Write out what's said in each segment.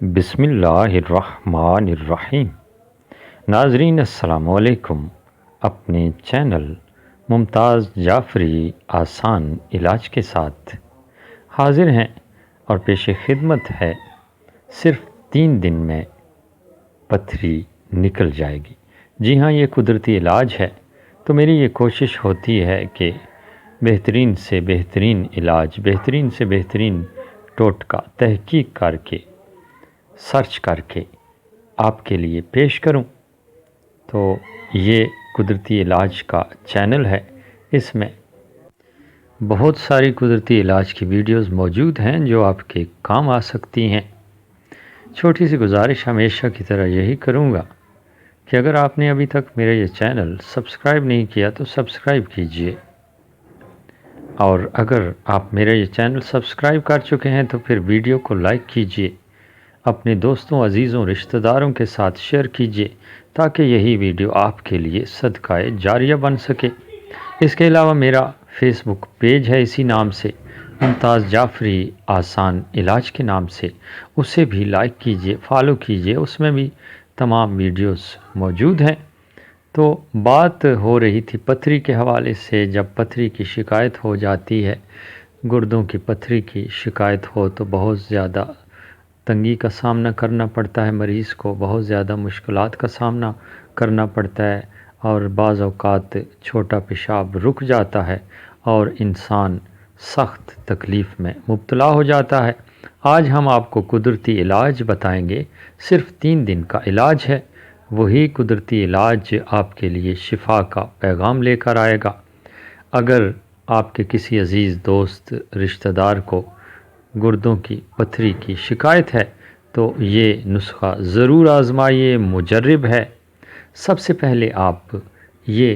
بسم اللہ الرحمن الرحیم۔ ناظرین السلام علیکم۔ اپنے چینل ممتاز جعفری آسان علاج کے ساتھ حاضر ہیں اور پیش خدمت ہے۔ صرف 3 دن میں پتھری نکل جائے گی۔ جی ہاں، یہ قدرتی علاج ہے، تو میری یہ کوشش ہوتی ہے کہ بہترین سے بہترین علاج، بہترین سے بہترین ٹوٹکا تحقیق کر کے سرچ کر کے آپ کے لیے پیش کروں۔ تو یہ قدرتی علاج کا چینل ہے، اس میں بہت ساری قدرتی علاج کی ویڈیوز موجود ہیں جو آپ کے کام آ سکتی ہیں۔ چھوٹی سی گزارش ہمیشہ کی طرح یہی کروں گا کہ اگر آپ نے ابھی تک میرا یہ چینل سبسکرائب نہیں کیا تو سبسکرائب کیجئے، اور اگر آپ میرا یہ چینل سبسکرائب کر چکے ہیں تو پھر ویڈیو کو لائک کیجئے، اپنے دوستوں، عزیزوں، رشتہ داروں کے ساتھ شیئر کیجئے تاکہ یہی ویڈیو آپ کے لیے صدقہ جاریہ بن سکے۔ اس کے علاوہ میرا فیس بک پیج ہے اسی نام سے، ممتاز جعفری آسان علاج کے نام سے، اسے بھی لائک کیجئے، فالو کیجئے، اس میں بھی تمام ویڈیوز موجود ہیں۔ تو بات ہو رہی تھی پتھری کے حوالے سے۔ جب پتھری کی شکایت ہو جاتی ہے، گردوں کی پتھری کی شکایت ہو تو بہت زیادہ تنگی کا سامنا کرنا پڑتا ہے، مریض کو بہت زیادہ مشکلات کا سامنا کرنا پڑتا ہے، اور بعض اوقات چھوٹا پیشاب رک جاتا ہے اور انسان سخت تکلیف میں مبتلا ہو جاتا ہے۔ آج ہم آپ کو قدرتی علاج بتائیں گے، صرف 3 دن کا علاج ہے۔ وہی قدرتی علاج آپ کے لیے شفا کا پیغام لے کر آئے گا۔ اگر آپ کے کسی عزیز دوست رشتہ دار کو گردوں کی پتھری کی شکایت ہے تو یہ نسخہ ضرور آزمائیے، مجرب ہے۔ سب سے پہلے آپ یہ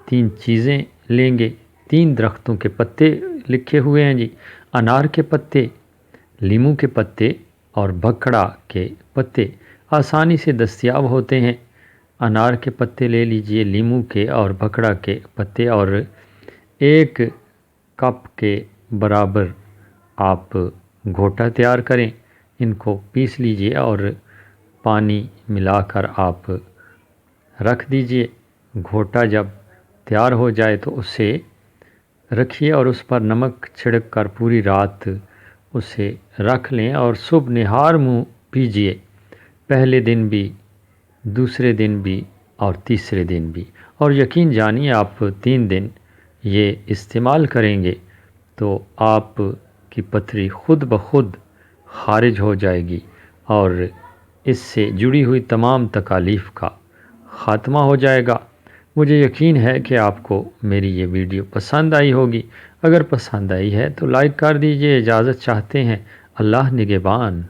3 چیزیں لیں گے۔ 3 درختوں کے پتے لکھے ہوئے ہیں جی، انار کے پتے، لیموں کے پتے اور بھکڑا کے پتے آسانی سے دستیاب ہوتے ہیں۔ انار کے پتے لے لیجئے، لیموں کے اور بھکڑا کے پتے، اور 1 کپ کے برابر آپ گھوٹا تیار کریں، ان کو پیس لیجئے اور پانی ملا کر آپ رکھ دیجئے۔ گھوٹا جب تیار ہو جائے تو اسے رکھیے اور اس پر نمک چھڑک کر پوری رات اسے رکھ لیں اور صبح نہار منہ پیجئے، پہلے دن بھی، دوسرے دن بھی اور تیسرے دن بھی، اور یقین جانیے آپ 3 دن یہ استعمال کریں گے تو آپ کی پتھری خود بخود خارج ہو جائے گی اور اس سے جڑی ہوئی تمام تکالیف کا خاتمہ ہو جائے گا۔ مجھے یقین ہے کہ آپ کو میری یہ ویڈیو پسند آئی ہوگی۔ اگر پسند آئی ہے تو لائک کر دیجئے۔ اجازت چاہتے ہیں۔ اللہ نگہبان۔